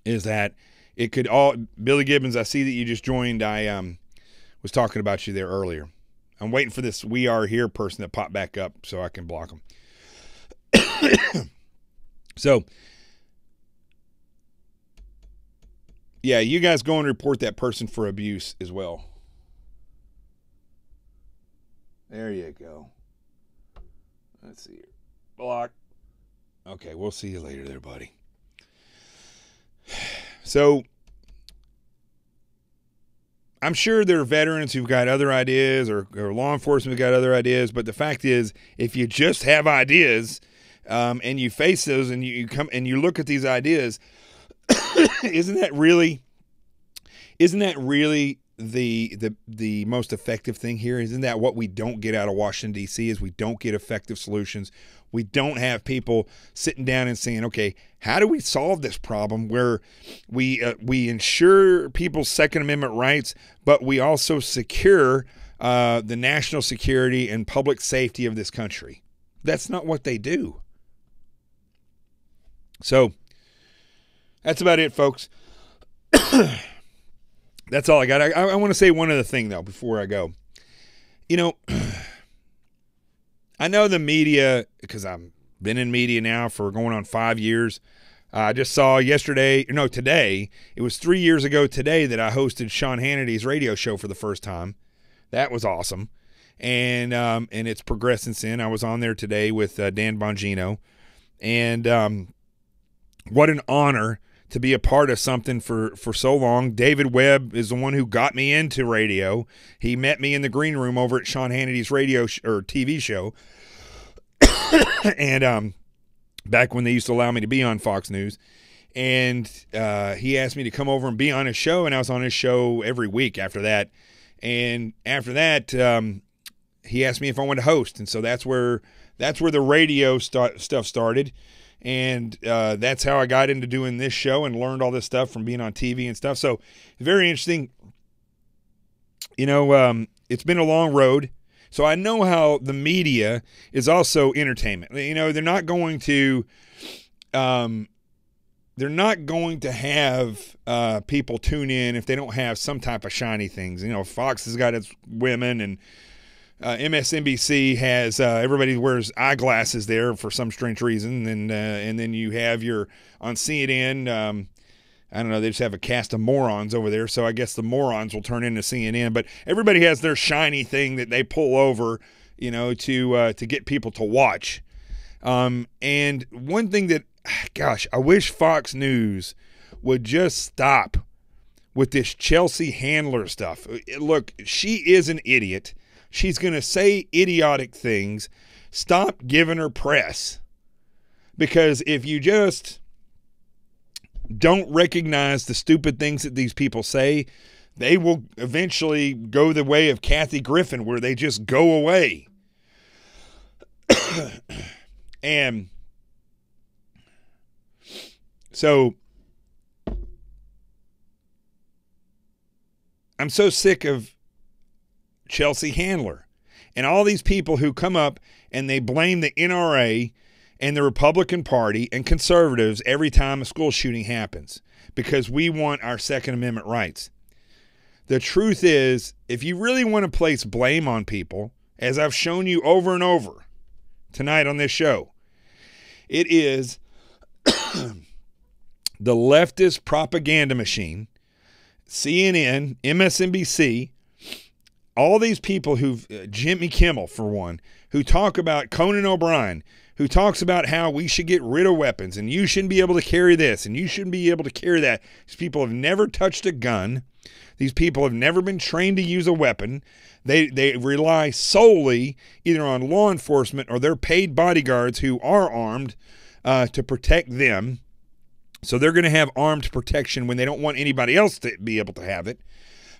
Is that it could all, Billy Gibbons, I see that you just joined. I was talking about you there earlier. I'm waiting for this We Are Here person to pop back up so I can block them. So, yeah, you guys go and report that person for abuse as well. There you go. Let's see here. Block. Okay, we'll see you later there, buddy. So, I'm sure there are veterans who've got other ideas or law enforcement who've got other ideas, but the fact is, if you just have ideas and you face those and you come and you look at these ideas, isn't that really the most effective thing here? Isn't that what we don't get out of Washington, D.C. is we don't get effective solutions. We don't have people sitting down and saying, okay, how do we solve this problem where we ensure people's Second Amendment rights, but we also secure the national security and public safety of this country? That's not what they do. So that's about it, folks. That's all I got. I want to say one other thing, though, before I go. You know, I know the media, because I've been in media now for going on 5 years. I just saw today, it was 3 years ago today that I hosted Sean Hannity's radio show for the first time. That was awesome. And it's progressing since. I was on there today with Dan Bongino. And what an honor to be a part of something for so long. David Webb is the one who got me into radio. He met me in the green room over at Sean Hannity's radio or TV show. And back when they used to allow me to be on Fox News. And he asked me to come over and be on his show, and I was on his show every week after that. And after that, he asked me if I wanted to host. And so that's where the radio stuff started. And that's how I got into doing this show and learned all this stuff from being on TV and stuff. So very interesting. You know, it's been a long road. So I know how the media is also entertainment. You know, they're not going to have people tune in if they don't have some type of shiny things. You know, Fox has got its women, and MSNBC has everybody wears eyeglasses there for some strange reason, and then you have on CNN. I don't know, they just have a cast of morons over there, so I guess the morons will turn into CNN. But everybody has their shiny thing that they pull over, you know, to get people to watch. And one thing that, gosh, I wish Fox News would just stop with this Chelsea Handler stuff. Look, she is an idiot. She's going to say idiotic things. Stop giving her press. Because if you just don't recognize the stupid things that these people say, they will eventually go the way of Kathy Griffin, where they just go away. And so I'm so sick of Chelsea Handler and all these people who come up and they blame the NRA and the Republican Party and conservatives every time a school shooting happens because we want our Second Amendment rights. The truth is, if you really want to place blame on people, as I've shown you over and over tonight on this show, it is the leftist propaganda machine, CNN, MSNBC, all these people Jimmy Kimmel, for one, who talk about Conan O'Brien, who talks about how we should get rid of weapons and you shouldn't be able to carry this and you shouldn't be able to carry that. These people have never touched a gun. These people have never been trained to use a weapon. They rely solely either on law enforcement or their paid bodyguards who are armed to protect them. So they're going to have armed protection when they don't want anybody else to be able to have it.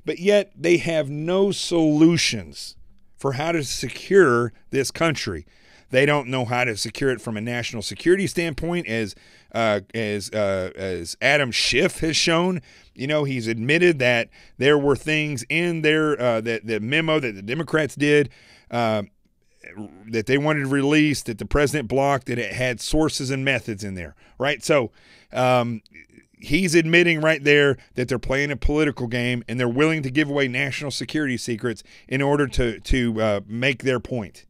But yet they have no solutions for how to secure this country. They don't know how to secure it from a national security standpoint, as Adam Schiff has shown. You know, he's admitted that there were things in there, that the memo that the Democrats did, that they wanted to release, that the president blocked, that it had sources and methods in there, right? So he's admitting right there that they're playing a political game and they're willing to give away national security secrets in order to make their point.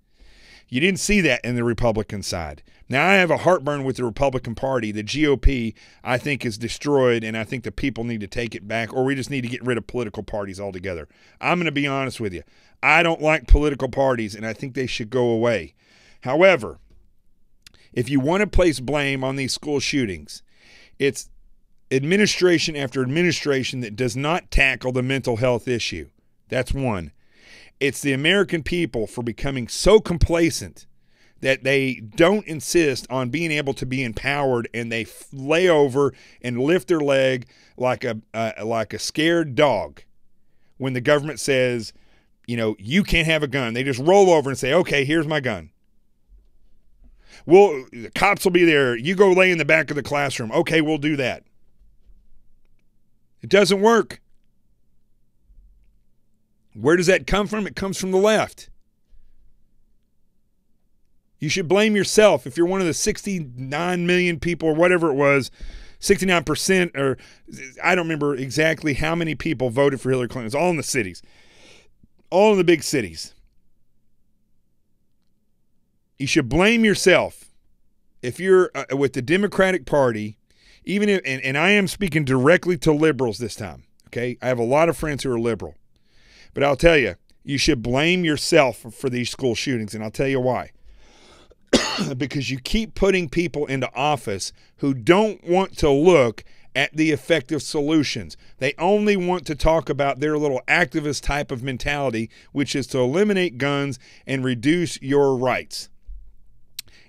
You didn't see that in the Republican side. Now, I have a heartburn with the Republican Party. The GOP, I think, is destroyed, and I think the people need to take it back, or we just need to get rid of political parties altogether. I'm going to be honest with you. I don't like political parties, and I think they should go away. However, if you want to place blame on these school shootings, it's administration after administration that does not tackle the mental health issue. That's one. It's the American people for becoming so complacent that they don't insist on being able to be empowered, and they lay over and lift their leg like a scared dog when the government says, you can't have a gun. They just roll over and say, okay, here's my gun. Well, the cops will be there. You go lay in the back of the classroom. Okay, we'll do that. It doesn't work. Where does that come from? It comes from the left. You should blame yourself if you're one of the 69 million people or whatever it was, 69%, or I don't remember exactly how many people voted for Hillary Clinton. It's all in the cities, all in the big cities. You should blame yourself if you're with the Democratic Party, even if, and I am speaking directly to liberals this time, okay? I have a lot of friends who are liberal. But I'll tell you, you should blame yourself for these school shootings, and I'll tell you why. Because you keep putting people into office who don't want to look at the effective solutions. They only want to talk about their little activist type of mentality, which is to eliminate guns and reduce your rights.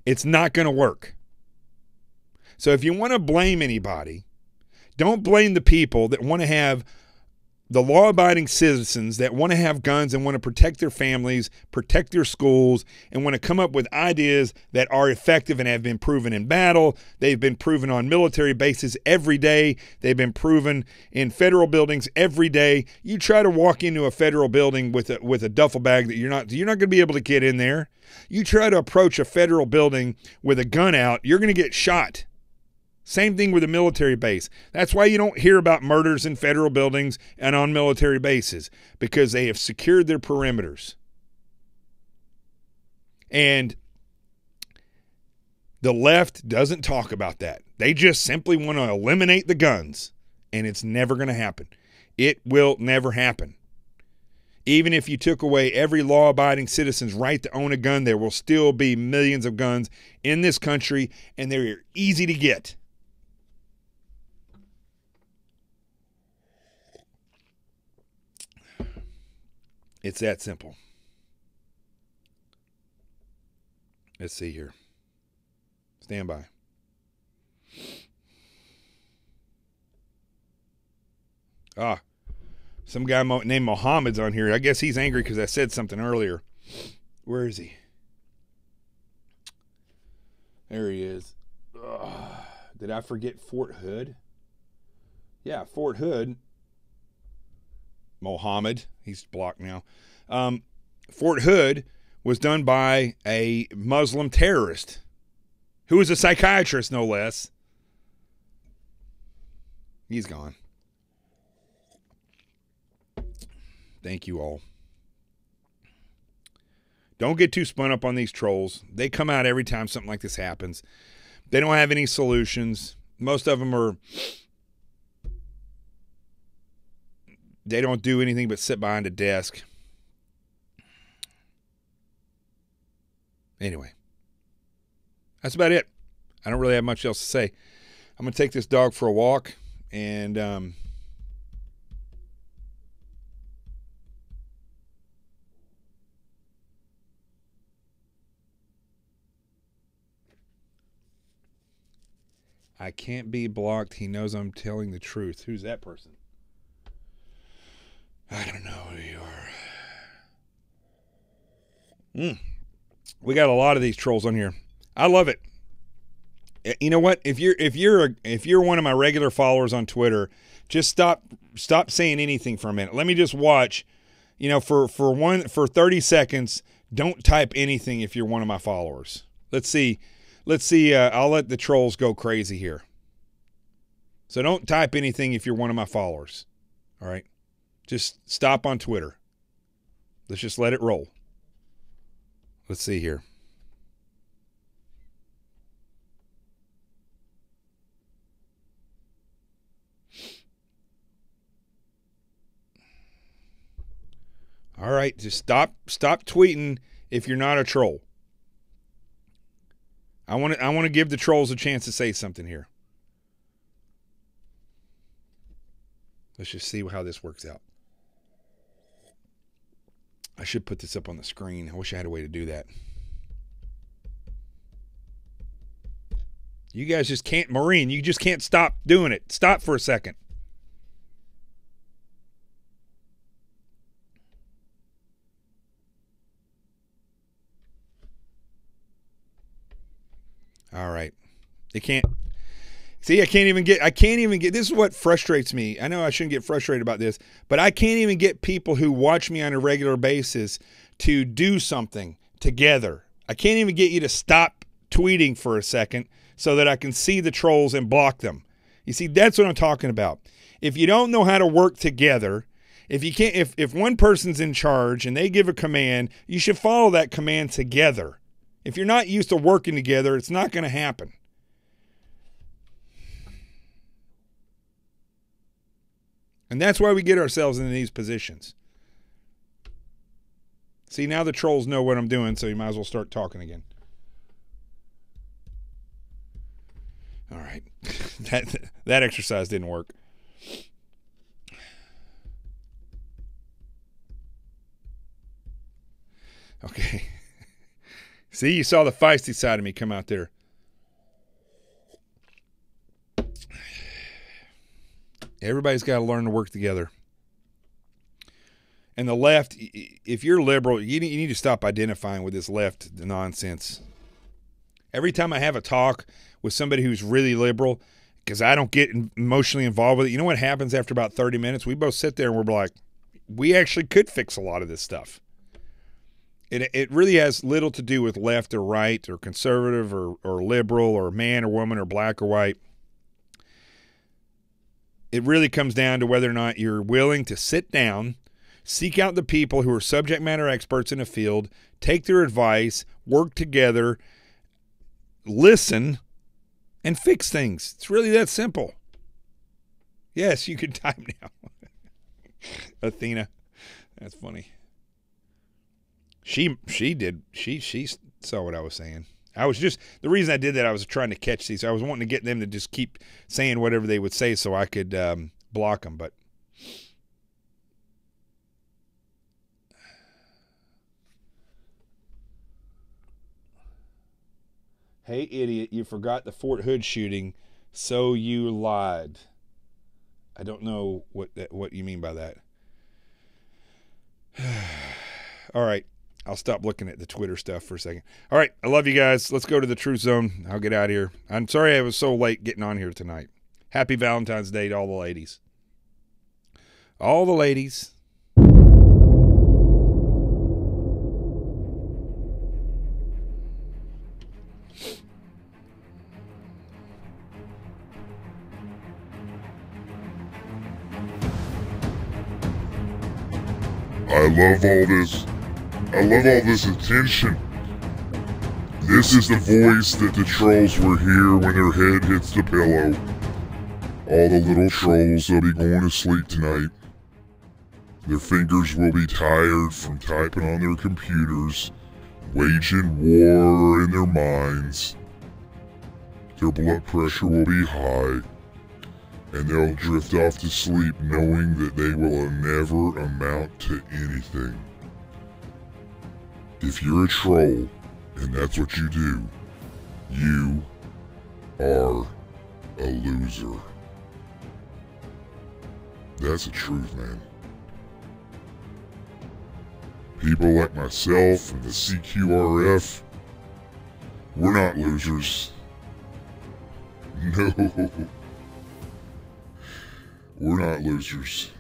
It's not going to work. So if you want to blame anybody, don't blame the people that want to have the law-abiding citizens that want to have guns and want to protect their families, protect their schools, and want to come up with ideas that are effective and have been proven in battle. They've been proven on military bases every day. They've been proven in federal buildings every day. You try to walk into a federal building with a duffel bag that you're not going to be able to get in there. You try to approach a federal building with a gun out, you're going to get shot. Same thing with a military base. That's why you don't hear about murders in federal buildings and on military bases, because they have secured their perimeters. And the left doesn't talk about that. They just simply want to eliminate the guns, and it's never going to happen. It will never happen. Even if you took away every law-abiding citizen's right to own a gun, there will still be millions of guns in this country, and they're easy to get. It's that simple. Let's see here. Stand by. Some guy named Mohammed's on here. I guess he's angry because I said something earlier. Where is he? There he is. Did I forget Fort Hood? Yeah, Fort Hood. Mohammed. He's blocked now. Fort Hood was done by a Muslim terrorist who was a psychiatrist, no less. He's gone. Thank you all. Don't get too spun up on these trolls. They come out every time something like this happens. They don't have any solutions. Most of them they don't do anything but sit behind a desk. Anyway, that's about it. I don't really have much else to say. I'm going to take this dog for a walk, and I can't be blocked. He knows I'm telling the truth. Who's that person? I don't know who you are. We got a lot of these trolls on here. I love it. You know what? If you're one of my regular followers on Twitter, just stop saying anything for a minute. Let me just watch. You know, for 30 seconds, don't type anything if you're one of my followers. Let's see. I'll let the trolls go crazy here. So don't type anything if you're one of my followers. All right? Just stop on Twitter. Let's just let it roll. Let's see here. All right, just stop tweeting if you're not a troll. I want to give the trolls a chance to say something here. Let's just see how this works out. I should put this up on the screen. I wish I had a way to do that. You guys just can't, Maureen, you just can't stop doing it. Stop for a second. All right. You can't. See, I can't even get, this is what frustrates me. I know I shouldn't get frustrated about this, but I can't even get people who watch me on a regular basis to do something together. I can't even get you to stop tweeting for a second so that I can see the trolls and block them. You see, that's what I'm talking about. If you don't know how to work together, if you can't, if one person's in charge and they give a command, you should follow that command together. If you're not used to working together, it's not going to happen. And that's why we get ourselves in these positions. See, now the trolls know what I'm doing, so you might as well start talking again. All right. That exercise didn't work. Okay. See, you saw the feisty side of me come out there. Everybody's got to learn to work together. And the left, if you're liberal, you need to stop identifying with this left nonsense. Every time I have a talk with somebody who's really liberal, because I don't get emotionally involved with it, you know what happens after about 30 minutes? We both sit there and we're like, we actually could fix a lot of this stuff. It really has little to do with left or right or conservative or liberal or man or woman or black or white. It really comes down to whether or not you're willing to sit down, seek out the people who are subject matter experts in a field, take their advice, work together, listen, and fix things. It's really that simple. Yes, you can type now. Athena. That's funny. She saw what I was saying. The reason I did that, I was trying to catch these. I was wanting to get them to just keep saying whatever they would say so I could block them. But hey, idiot, you forgot the Fort Hood shooting, so you lied. I don't know what you mean by that. All right. I'll stop looking at the Twitter stuff for a second. All right. I love you guys. Let's go to the Truth Zone. I'll get out of here. I'm sorry I was so late getting on here tonight. Happy Valentine's Day to all the ladies. All the ladies. I love all this attention. This is the voice that the trolls will hear when their head hits the pillow. All the little trolls, they'll be going to sleep tonight. Their fingers will be tired from typing on their computers, waging war in their minds. Their blood pressure will be high, and they'll drift off to sleep knowing that they will never amount to anything. If you're a troll, and that's what you do, you are a loser. That's the truth, man. People like myself and the CQRF, we're not losers. No. We're not losers.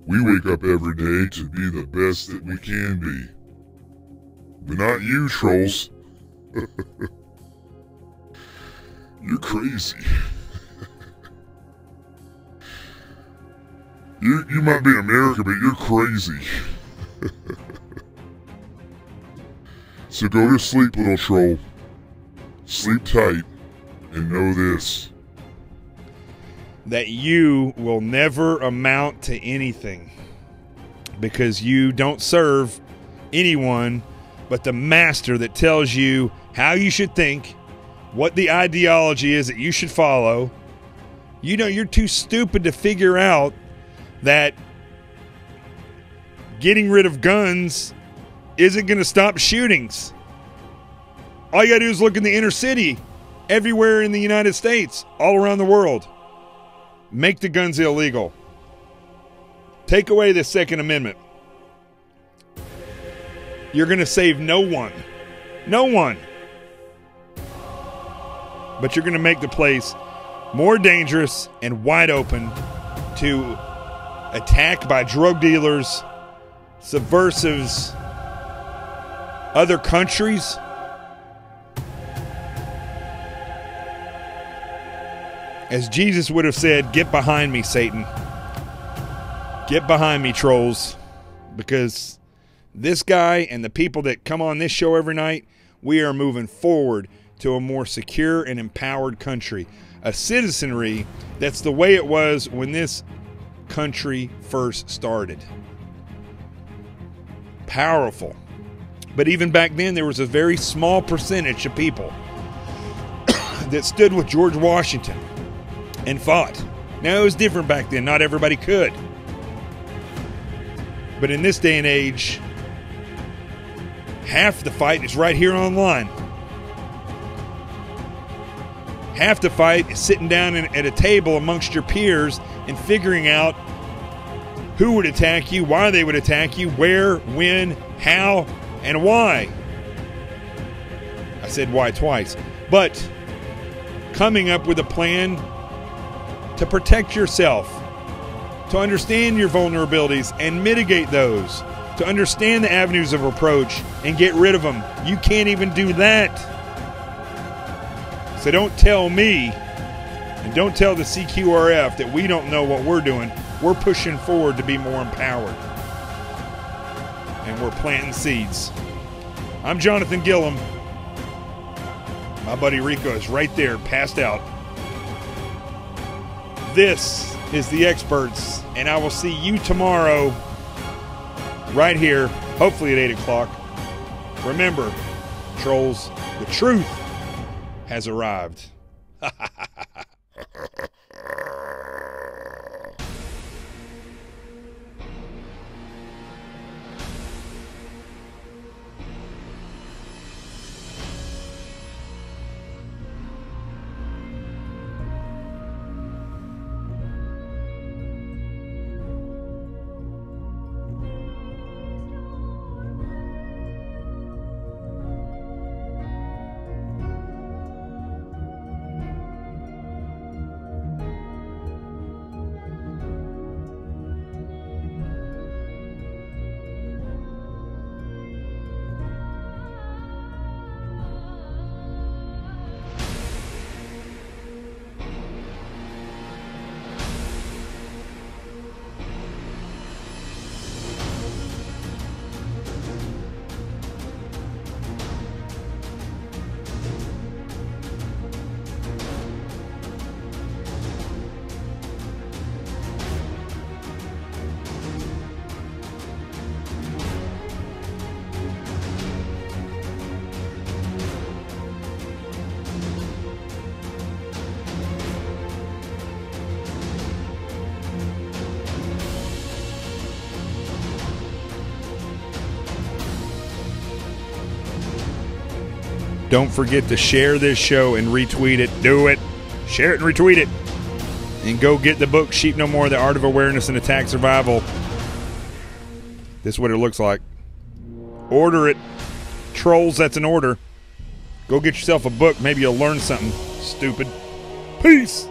We wake up every day to be the best that we can be. But not you, trolls. You're crazy. You might be in America, but you're crazy. So go to sleep, little troll. Sleep tight, and know this. That you will never amount to anything because you don't serve anyone but the master that tells you how you should think, what the ideology is that you should follow. You know, you're too stupid to figure out that getting rid of guns isn't going to stop shootings. All you got to do is look in the inner city, everywhere in the United States, all around the world. Make the guns illegal. Take away the Second Amendment. You're going to save no one. No one. But you're going to make the place more dangerous and wide open to attack by drug dealers, subversives, other countries. As Jesus would have said, get behind me, Satan. Get behind me, trolls. Because this guy and the people that come on this show every night, we are moving forward to a more secure and empowered country. A citizenry that's the way it was when this country first started. Powerful. But even back then, there was a very small percentage of people that stood with George Washington and fought. Now, it was different back then. Not everybody could. But in this day and age, half the fight is right here online. Half the fight is sitting down at a table amongst your peers and figuring out who would attack you, why they would attack you, where, when, how, and why. I said why twice. But coming up with a plan to protect yourself, to understand your vulnerabilities and mitigate those, to understand the avenues of approach and get rid of them. You can't even do that. So don't tell me and don't tell the CQRF that we don't know what we're doing. We're pushing forward to be more empowered. And we're planting seeds. I'm Jonathan Gillum. My buddy Rico is right there, passed out. This is The Experts, and I will see you tomorrow right here, hopefully at 8 o'clock. Remember, trolls, the truth has arrived. Don't forget to share this show and retweet it. Do it. Share it and retweet it. And go get the book, Sheep No More, The Art of Awareness and Attack Survival. This is what it looks like. Order it. Trolls, that's an order. Go get yourself a book. Maybe you'll learn something, stupid. Peace.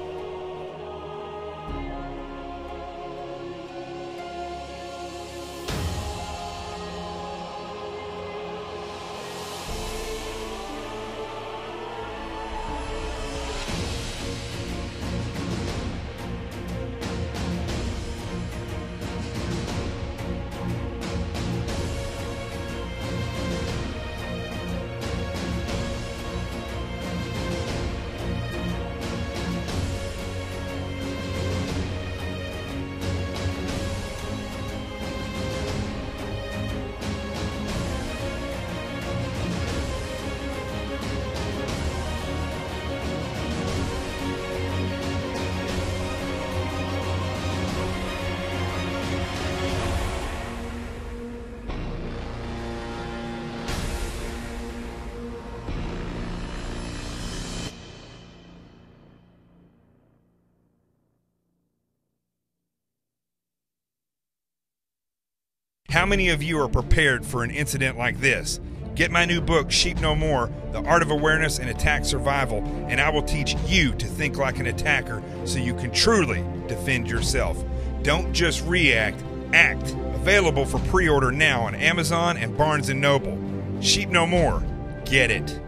How many of you are prepared for an incident like this? Get my new book, Sheep No More, The Art of Awareness and Attack Survival, and I will teach you to think like an attacker so you can truly defend yourself. Don't just react, act. Available for pre-order now on Amazon and Barnes & Noble. Sheep No More. Get it.